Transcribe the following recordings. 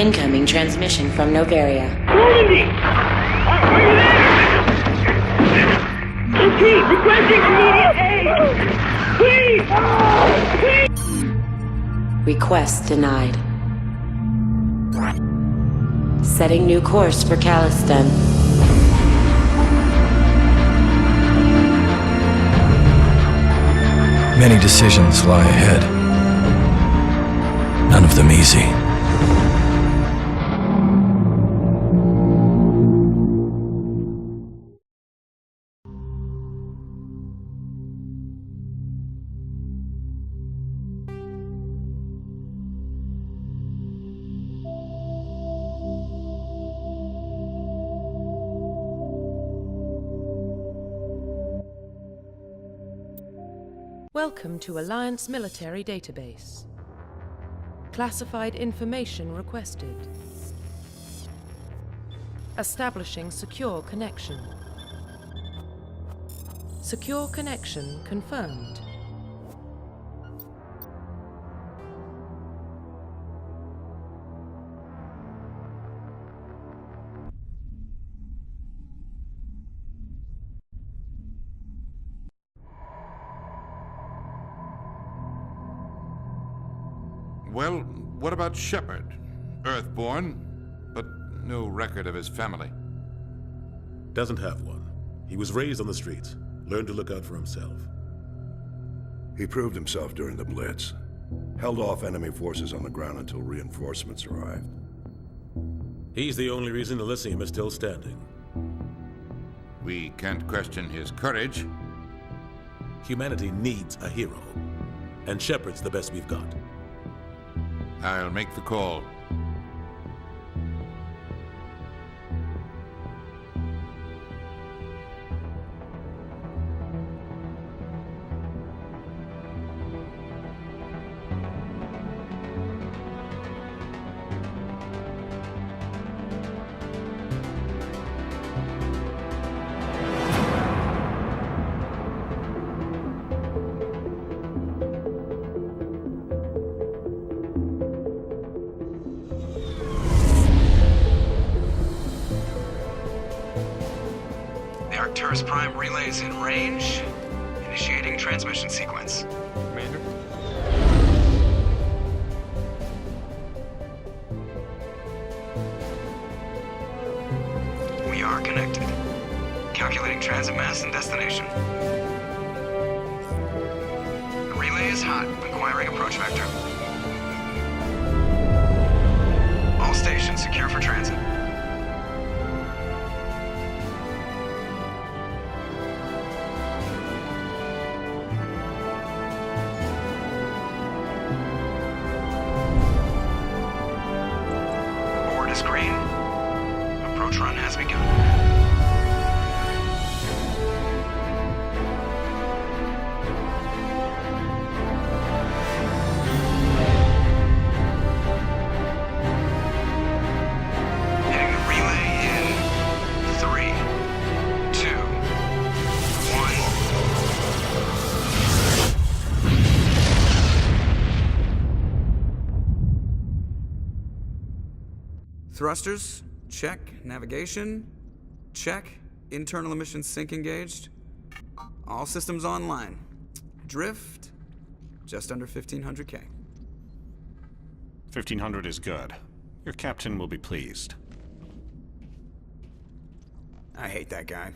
Incoming transmission from Novaria. Normandy! Are you there? Okay, requesting immediate aid! Please! Request denied. Setting new course for Caliston. Many decisions lie ahead. None of them easy. Welcome to Alliance Military Database. Classified information requested. Establishing secure connection. Secure connection confirmed. Well, what about Shepard? Earthborn, but no record of his family. Doesn't have one. He was raised on the streets, learned to look out for himself. He proved himself during the Blitz. Held off enemy forces on the ground until reinforcements arrived. He's the only reason Elysium is still standing. We can't question his courage. Humanity needs a hero, and Shepard's the best we've got. I'll make the call. Arcturus Prime relays in range. Initiating transmission sequence. Commander? We are connected. Calculating transit mass and destination. The relay is hot, acquiring approach vector. All stations secure for transit. Green. Approach run has begun. Hitting the relay in 3, 2, 1. Thrusters, check. Navigation, check. Internal emissions sync engaged. All systems online. Drift, just under 1500K. 1500 is good. Your captain will be pleased. I hate that guy.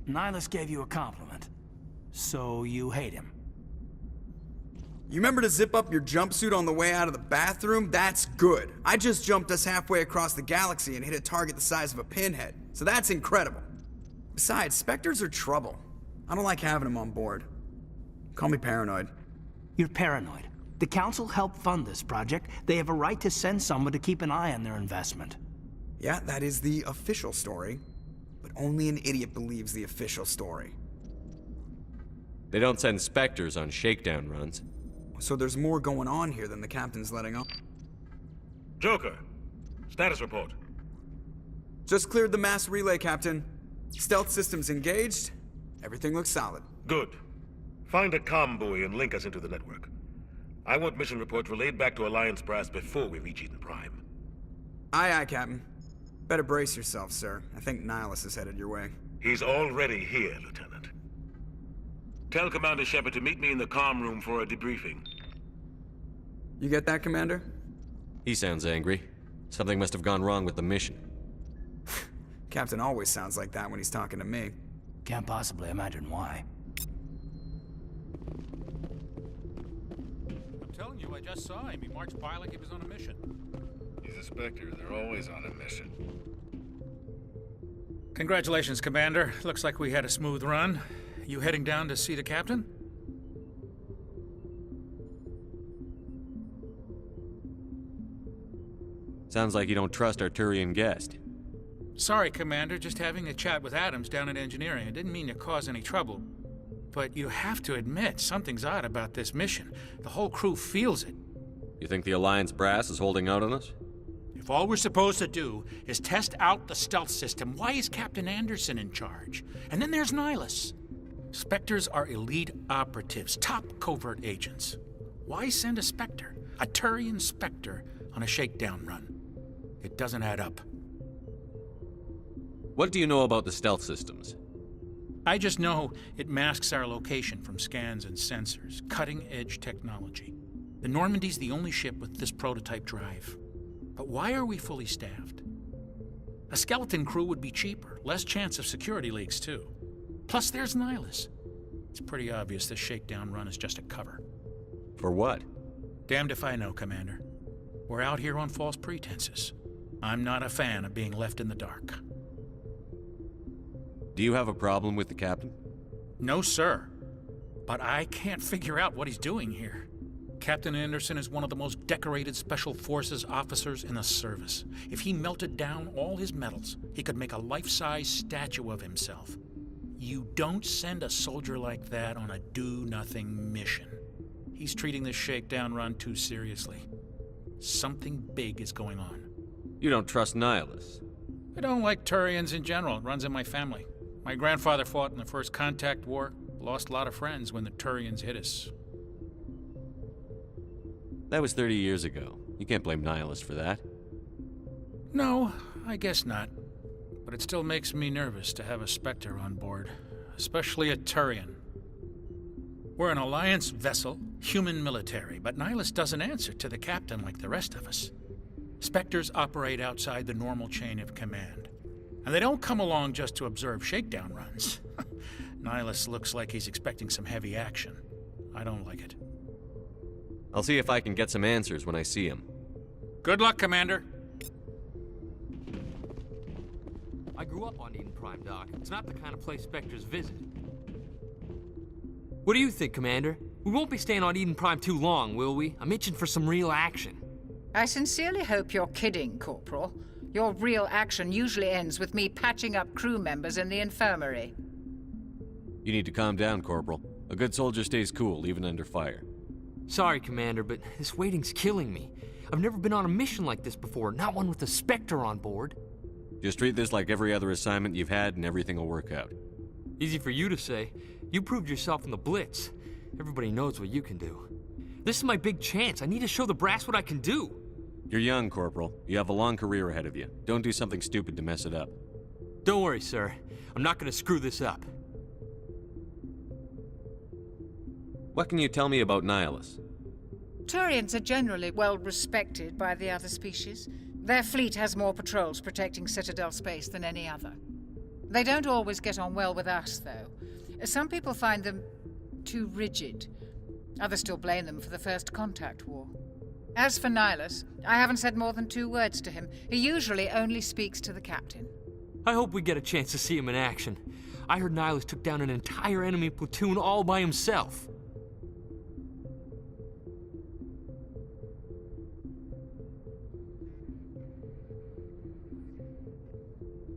Nihilus gave you a compliment, so you hate him. You remember to zip up your jumpsuit on the way out of the bathroom? That's good. I just jumped us halfway across the galaxy and hit a target the size of a pinhead, so that's incredible. Besides, Spectres are trouble. I don't like having them on board. Call me paranoid. You're paranoid. The Council helped fund this project. They have a right to send someone to keep an eye on their investment. Yeah, that is the official story. But only an idiot believes the official story. They don't send Spectres on shakedown runs. So there's more going on here than the captain's letting on. Joker, status report. Just cleared the mass relay, Captain. Stealth systems engaged. Everything looks solid. Good. Find a comm buoy and link us into the network. I want mission reports relayed back to Alliance brass before we reach Eden Prime. Prime. Aye, aye, Captain. Better brace yourself, sir. I think Nihilus is headed your way. He's already here, Lieutenant. Tell Commander Shepard to meet me in the comm room for a debriefing. You get that, Commander? He sounds angry. Something must have gone wrong with the mission. Captain always sounds like that when he's talking to me. Can't possibly imagine why. I'm telling you, I just saw him. He marched by like he was on a mission. He's a Spectre. They're always on a mission. Congratulations, Commander. Looks like we had a smooth run. You heading down to see the captain? Sounds like you don't trust our Turian guest. Sorry, Commander. Just having a chat with Adams down at engineering. I didn't mean to cause any trouble. But you have to admit, something's odd about this mission. The whole crew feels it. You think the Alliance brass is holding out on us? If all we're supposed to do is test out the stealth system, why is Captain Anderson in charge? And then there's Nihilus. Spectres are elite operatives, top covert agents. Why send a Spectre, a Turian Spectre, on a shakedown run? It doesn't add up. What do you know about the stealth systems? I just know it masks our location from scans and sensors. Cutting-edge technology. The Normandy's the only ship with this prototype drive. But why are we fully staffed? A skeleton crew would be cheaper, less chance of security leaks too. Plus there's Nihilus. It's pretty obvious this shakedown run is just a cover. For what? Damned if I know, Commander. We're out here on false pretenses. I'm not a fan of being left in the dark. Do you have a problem with the captain? No, sir. But I can't figure out what he's doing here. Captain Anderson is one of the most decorated Special Forces officers in the service. If he melted down all his medals, he could make a life-size statue of himself. You don't send a soldier like that on a do-nothing mission. He's treating this shakedown run too seriously. Something big is going on. You don't trust Nihilus? I don't like Turians in general. It runs in my family. My grandfather fought in the First Contact War. Lost a lot of friends when the Turians hit us. That was 30 years ago. You can't blame Nihilus for that. No, I guess not. But it still makes me nervous to have a Spectre on board. Especially a Turian. We're an Alliance vessel, human military, but Nihilus doesn't answer to the captain like the rest of us. Spectres operate outside the normal chain of command. And they don't come along just to observe shakedown runs. Nihilus looks like he's expecting some heavy action. I don't like it. I'll see if I can get some answers when I see him. Good luck, Commander. I grew up on Eden Prime, Doc. It's not the kind of place Spectres visit. What do you think, Commander? We won't be staying on Eden Prime too long, will we? I'm itching for some real action. I sincerely hope you're kidding, Corporal. Your real action usually ends with me patching up crew members in the infirmary. You need to calm down, Corporal. A good soldier stays cool, even under fire. Sorry, Commander, but this waiting's killing me. I've never been on a mission like this before, not one with a Spectre on board. Just treat this like every other assignment you've had and everything will work out. Easy for you to say. You proved yourself in the Blitz. Everybody knows what you can do. This is my big chance. I need to show the brass what I can do. You're young, Corporal. You have a long career ahead of you. Don't do something stupid to mess it up. Don't worry, sir. I'm not gonna screw this up. What can you tell me about Nihilus? Turians are generally well respected by the other species. Their fleet has more patrols protecting Citadel space than any other. They don't always get on well with us, though. Some people find them too rigid. Others still blame them for the First Contact War. As for Nihilus, I haven't said more than 2 words to him. He usually only speaks to the captain. I hope we get a chance to see him in action. I heard Nihilus took down an entire enemy platoon all by himself.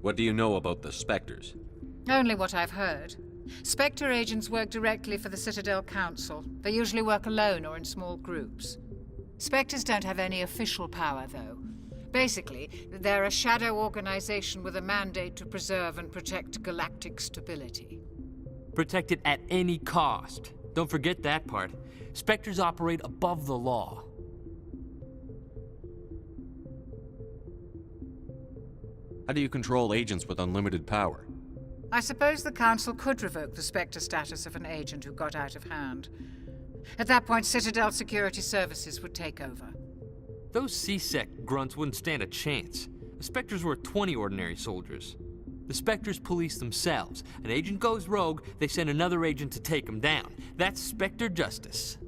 What do you know about the Spectres? Only what I've heard. Spectre agents work directly for the Citadel Council. They usually work alone or in small groups. Spectres don't have any official power, though. Basically, they're a shadow organization with a mandate to preserve and protect galactic stability. Protect it at any cost. Don't forget that part. Spectres operate above the law. How do you control agents with unlimited power? I suppose the Council could revoke the Spectre status of an agent who got out of hand. At that point, Citadel Security Services would take over. Those C-Sec grunts wouldn't stand a chance. The Spectres were 20 ordinary soldiers. The Spectres police themselves. An agent goes rogue, they send another agent to take him down. That's Spectre justice.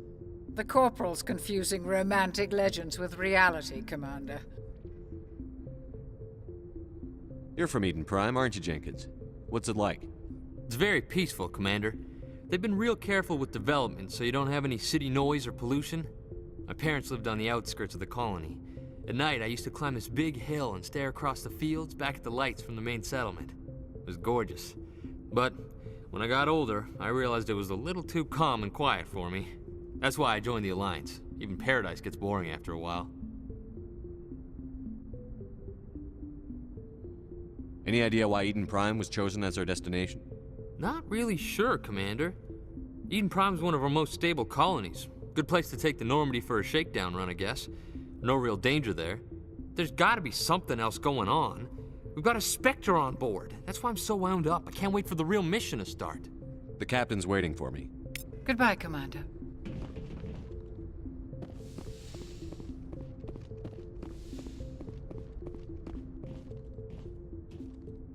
The Corporal's confusing romantic legends with reality, Commander. You're from Eden Prime, aren't you, Jenkins? What's it like? It's very peaceful, Commander. They've been real careful with development, so you don't have any city noise or pollution. My parents lived on the outskirts of the colony. At night, I used to climb this big hill and stare across the fields back at the lights from the main settlement. It was gorgeous. But when I got older, I realized it was a little too calm and quiet for me. That's why I joined the Alliance. Even Paradise gets boring after a while. Any idea why Eden Prime was chosen as our destination? Not really sure, Commander. Eden Prime's one of our most stable colonies. Good place to take the Normandy for a shakedown run, I guess. No real danger there. There's gotta be something else going on. We've got a Spectre on board. That's why I'm so wound up. I can't wait for the real mission to start. The captain's waiting for me. Goodbye, Commander.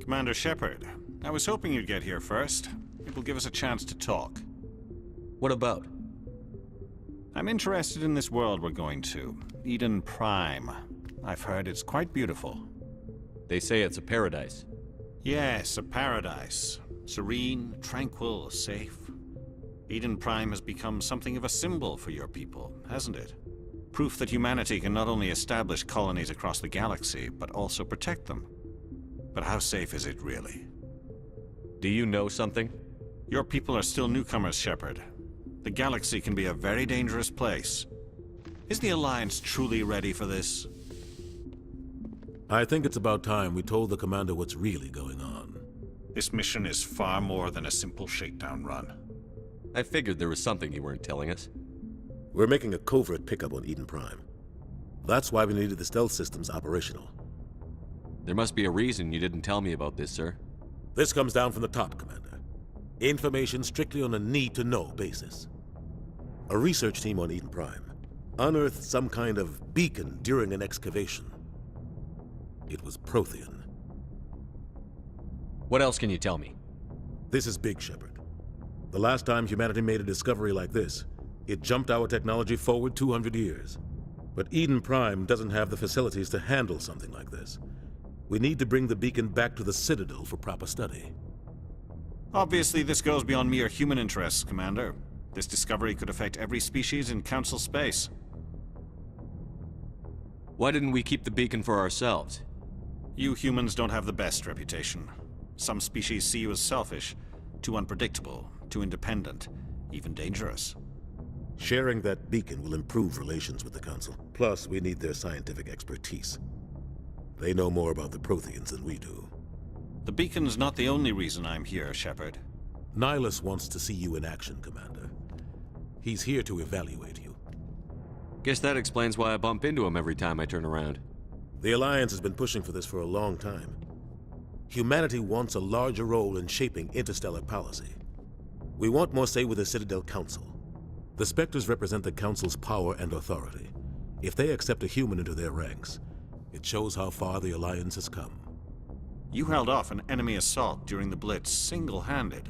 Commander Shepard, I was hoping you'd get here first. It will give us a chance to talk. What about? I'm interested in this world we're going to, Eden Prime. I've heard it's quite beautiful. They say it's a paradise. Yes, a paradise. Serene, tranquil, safe. Eden Prime has become something of a symbol for your people, hasn't it? Proof that humanity can not only establish colonies across the galaxy, but also protect them. But how safe is it really? Do you know something? Your people are still newcomers, Shepard. The galaxy can be a very dangerous place. Is the Alliance truly ready for this? I think it's about time we told the Commander what's really going on. This mission is far more than a simple shakedown run. I figured there was something you weren't telling us. We're making a covert pickup on Eden Prime. That's why we needed the stealth systems operational. There must be a reason you didn't tell me about this, sir. This comes down from the top, Commander. Information strictly on a need-to-know basis. A research team on Eden Prime unearthed some kind of beacon during an excavation. It was Prothean. What else can you tell me? This is big, Shepard. The last time humanity made a discovery like this, it jumped our technology forward 200 years. But Eden Prime doesn't have the facilities to handle something like this. We need to bring the beacon back to the Citadel for proper study. Obviously, this goes beyond mere human interests, Commander. This discovery could affect every species in Council space. Why didn't we keep the beacon for ourselves? You humans don't have the best reputation. Some species see you as selfish, too unpredictable, too independent, even dangerous. Sharing that beacon will improve relations with the Council. Plus, we need their scientific expertise. They know more about the Protheans than we do. The beacon's not the only reason I'm here, Shepard. Nihilus wants to see you in action, Commander. He's here to evaluate you. Guess that explains why I bump into him every time I turn around. The Alliance has been pushing for this for a long time. Humanity wants a larger role in shaping interstellar policy. We want more say with the Citadel Council. The Spectres represent the Council's power and authority. If they accept a human into their ranks, it shows how far the Alliance has come. You held off an enemy assault during the Blitz single-handed.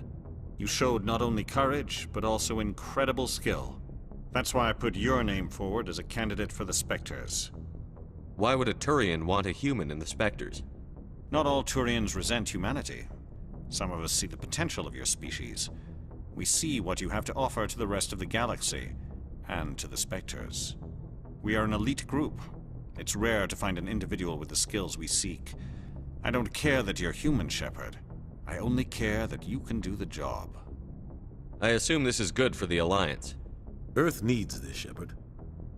You showed not only courage, but also incredible skill. That's why I put your name forward as a candidate for the Spectres. Why would a Turian want a human in the Spectres? Not all Turians resent humanity. Some of us see the potential of your species. We see what you have to offer to the rest of the galaxy, and to the Spectres. We are an elite group. It's rare to find an individual with the skills we seek. I don't care that you're human, Shepard. I only care that you can do the job. I assume this is good for the Alliance. Earth needs this, Shepard.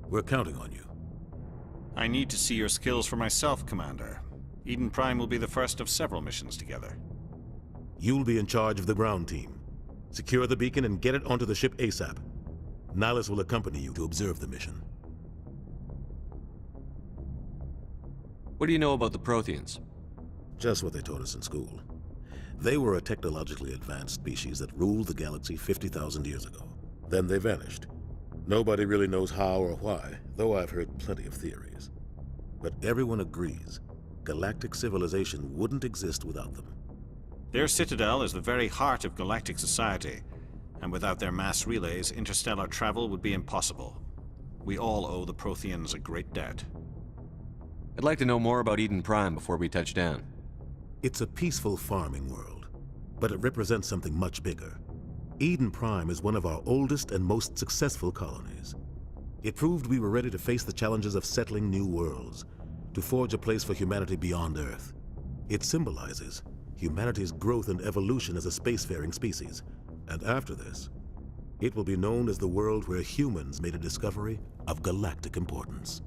We're counting on you. I need to see your skills for myself, Commander. Eden Prime will be the first of several missions together. You'll be in charge of the ground team. Secure the beacon and get it onto the ship ASAP. Nihilus will accompany you to observe the mission. What do you know about the Protheans? Just what they taught us in school. They were a technologically advanced species that ruled the galaxy 50,000 years ago. Then they vanished. Nobody really knows how or why, though I've heard plenty of theories. But everyone agrees, galactic civilization wouldn't exist without them. Their citadel is the very heart of galactic society, and without their mass relays, interstellar travel would be impossible. We all owe the Protheans a great debt. I'd like to know more about Eden Prime before we touch down. It's a peaceful farming world, but it represents something much bigger. Eden Prime is one of our oldest and most successful colonies. It proved we were ready to face the challenges of settling new worlds, to forge a place for humanity beyond Earth. It symbolizes humanity's growth and evolution as a spacefaring species, and after this, it will be known as the world where humans made a discovery of galactic importance.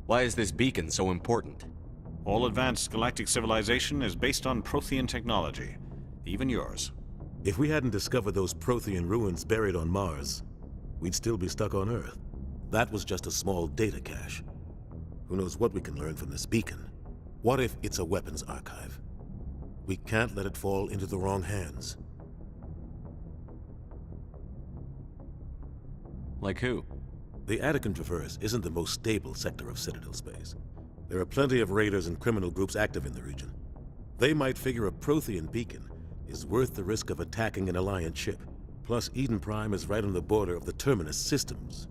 Why is this beacon so important? All advanced galactic civilization is based on Prothean technology, even yours. If we hadn't discovered those Prothean ruins buried on Mars, we'd still be stuck on Earth. That was just a small data cache. Who knows what we can learn from this beacon? What if it's a weapons archive? We can't let it fall into the wrong hands. Like who? The Attican Traverse isn't the most stable sector of Citadel space. There are plenty of raiders and criminal groups active in the region. They might figure a Prothean beacon is worth the risk of attacking an Alliance ship. Plus, Eden Prime is right on the border of the Terminus systems.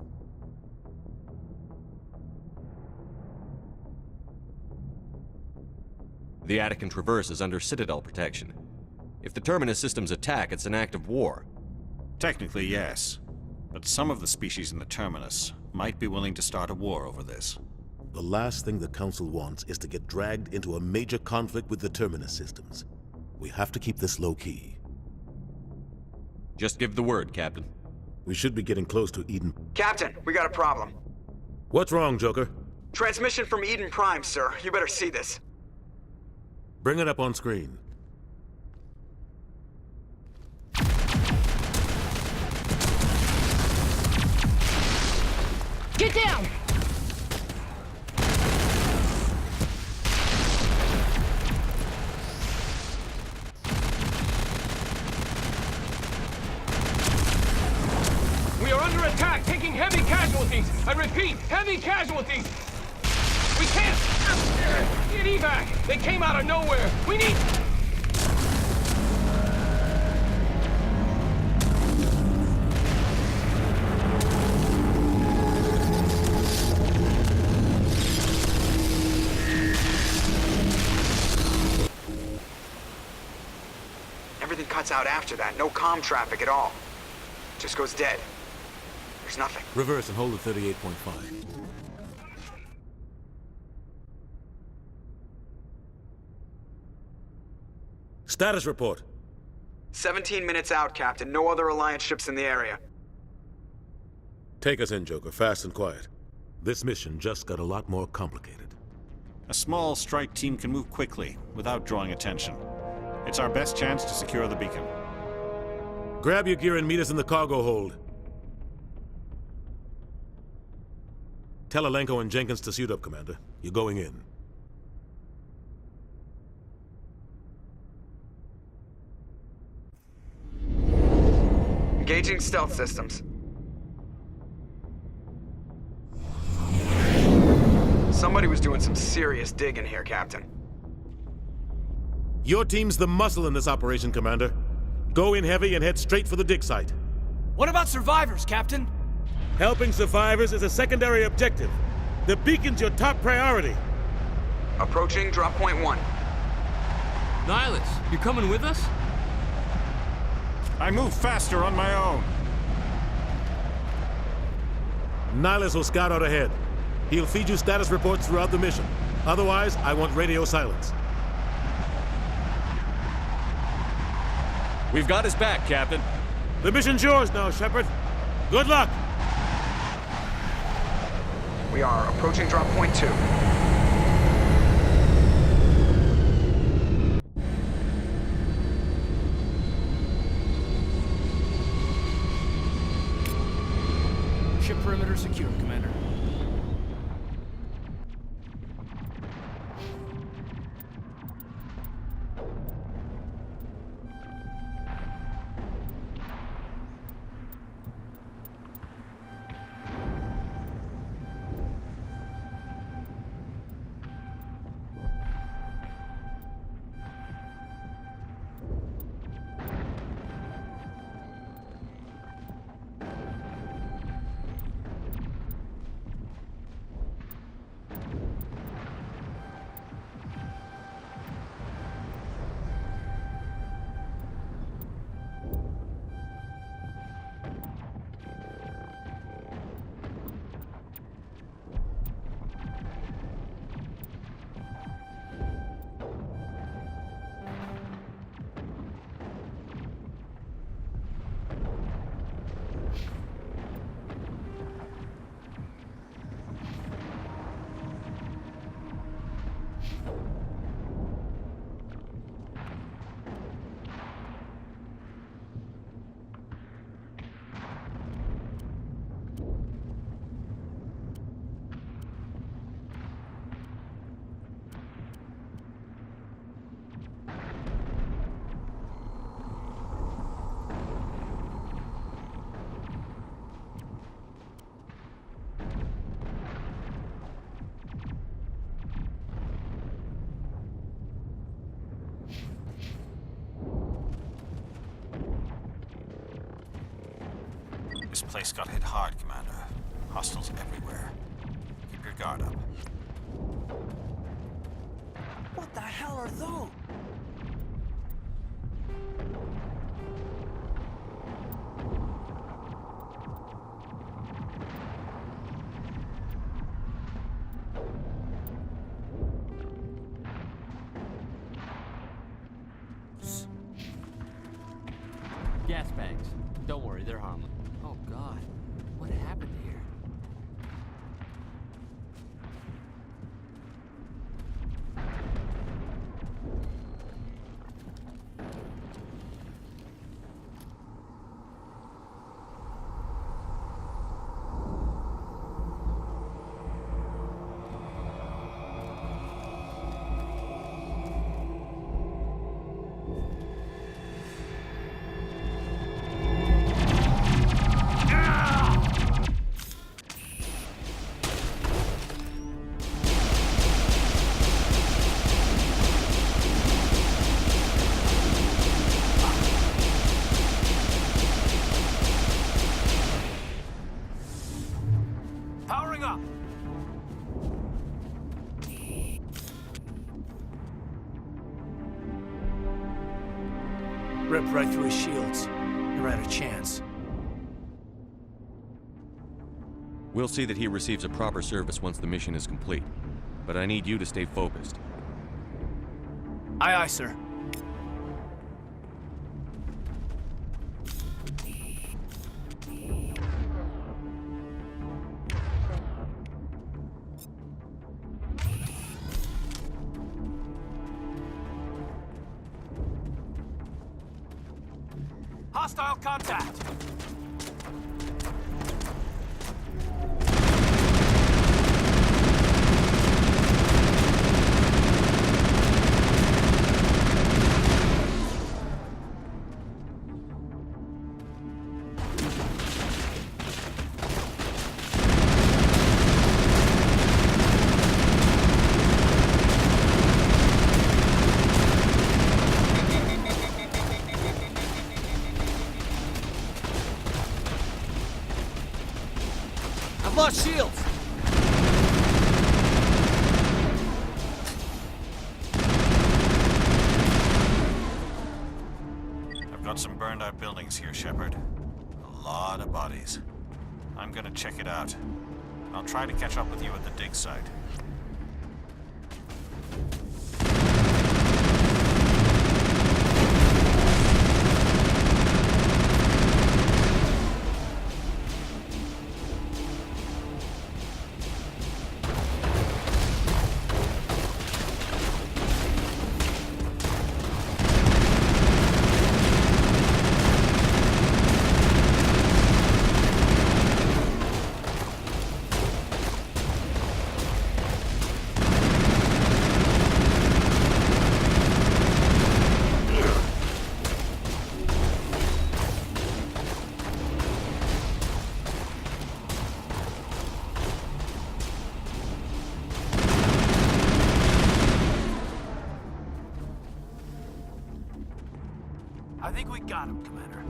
The Attican Traverse is under Citadel protection. If the Terminus systems attack, it's an act of war. Technically, yes. But some of the species in the Terminus might be willing to start a war over this. The last thing the Council wants is to get dragged into a major conflict with the Terminus systems. We have to keep this low-key. Just give the word, Captain. We should be getting close to Eden. Captain, we got a problem. What's wrong, Joker? Transmission from Eden Prime, sir. You better see this. Bring it up on screen. Get down! We are under attack, taking heavy casualties. I repeat, heavy casualties. We can't get evac. They came out of nowhere. We need... Everything cuts out after that. No comm traffic at all. Just goes dead. There's nothing. Reverse and hold at 38.5. Status report. 17 minutes out, Captain. No other Alliance ships in the area. Take us in, Joker, fast and quiet. This mission just got a lot more complicated. A small strike team can move quickly, without drawing attention. It's our best chance to secure the beacon. Grab your gear and meet us in the cargo hold. Tell Alenko and Jenkins to suit up, Commander. You're going in. Engaging stealth systems. Somebody was doing some serious digging here, Captain. Your team's the muscle in this operation, Commander. Go in heavy and head straight for the dig site. What about survivors, Captain? Helping survivors is a secondary objective. The beacon's your top priority. Approaching drop point 1. Nihilus, you coming with us? I move faster on my own. Nihilus will scout out ahead. He'll feed you status reports throughout the mission. Otherwise, I want radio silence. We've got his back, Captain. The mission's yours now, Shepard. Good luck! We are approaching drop point 2. Ship perimeter secure, Commander. This place got hit hard, Commander. Hostiles everywhere. Keep your guard up. What the hell are those? Gas bags. Don't worry, they're harmless. Oh God, what happened here? Powering up! Ripped right through his shields. Never had a chance. We'll see that he receives a proper service once the mission is complete. But I need you to stay focused. Aye, aye, sir. Hostile contact! I've lost shields! I've got some burned out buildings here, Shepard. A lot of bodies. I'm gonna check it out. I'll try to catch up with you at the dig site. I think we got him, Commander.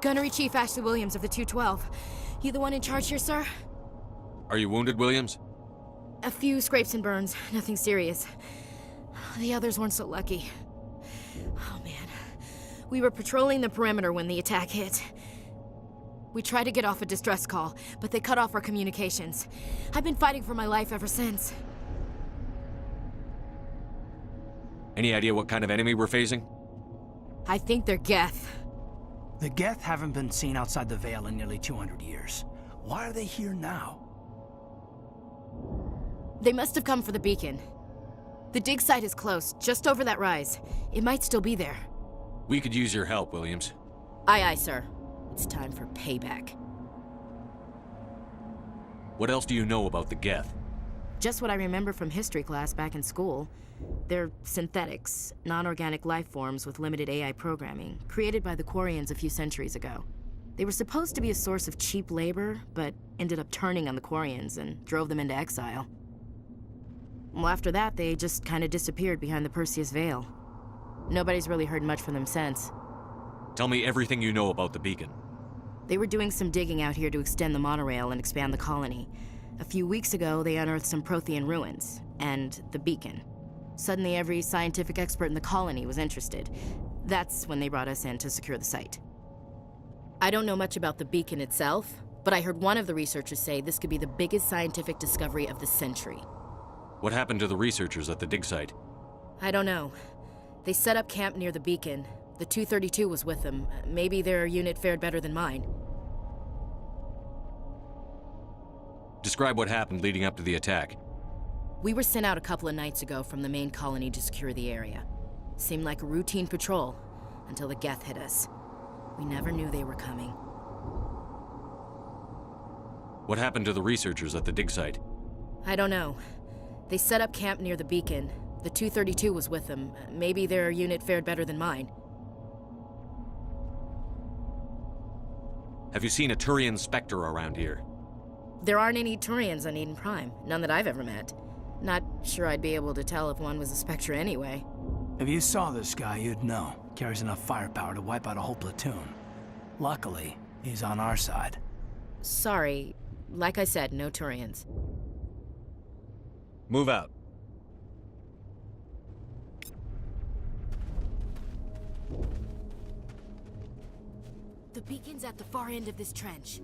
Gunnery Chief Ashley Williams of the 212. You the one in charge here, sir? Are you wounded, Williams? A few scrapes and burns, nothing serious. The others weren't so lucky. Oh man. We were patrolling the perimeter when the attack hit. We tried to get off a distress call, but they cut off our communications. I've been fighting for my life ever since. Any idea what kind of enemy we're facing? I think they're Geth. The Geth haven't been seen outside the Veil in nearly 200 years. Why are they here now? They must have come for the beacon. The dig site is close, just over that rise. It might still be there. We could use your help, Williams. Aye, aye, sir. It's time for payback. What else do you know about the Geth? Just what I remember from history class back in school. They're synthetics, non-organic life forms with limited AI programming, created by the Quarians a few centuries ago. They were supposed to be a source of cheap labor, but ended up turning on the Quarians and drove them into exile. Well, after that, they just kind of disappeared behind the Perseus Veil. Nobody's really heard much from them since. Tell me everything you know about the beacon. They were doing some digging out here to extend the monorail and expand the colony. A few weeks ago, they unearthed some Prothean ruins, and the beacon. Suddenly, every scientific expert in the colony was interested. That's when they brought us in to secure the site. I don't know much about the beacon itself, but I heard one of the researchers say this could be the biggest scientific discovery of the century. What happened to the researchers at the dig site? I don't know. They set up camp near the beacon. The 232 was with them. Maybe their unit fared better than mine. Describe what happened leading up to the attack. We were sent out a couple of nights ago from the main colony to secure the area. Seemed like a routine patrol, until the Geth hit us. We never knew they were coming. What happened to the researchers at the dig site? I don't know. They set up camp near the beacon. The 232 was with them. Maybe their unit fared better than mine. Have you seen a Turian Spectre around here? There aren't any Turians on Eden Prime. None that I've ever met. Not sure I'd be able to tell if one was a Spectre anyway. If you saw this guy, you'd know. Carries enough firepower to wipe out a whole platoon. Luckily, he's on our side. Sorry. Like I said, no Turians. Move out. The beacon's at the far end of this trench.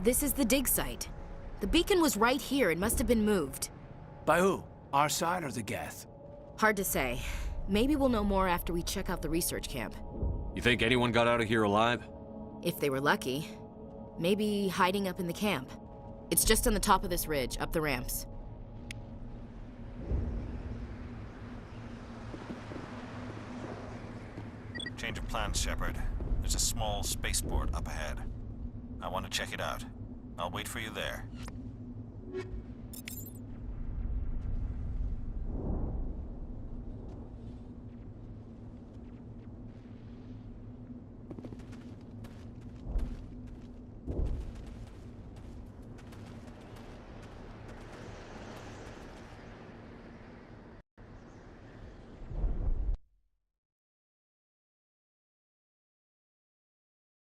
This is the dig site. The beacon was right here. It must have been moved. By who? Our side or the Geth? Hard to say. Maybe we'll know more after we check out the research camp. You think anyone got out of here alive? If they were lucky. Maybe hiding up in the camp. It's just on the top of this ridge, up the ramps. Change of plans, Shepard. There's a small spaceport up ahead. I want to check it out. I'll wait for you there.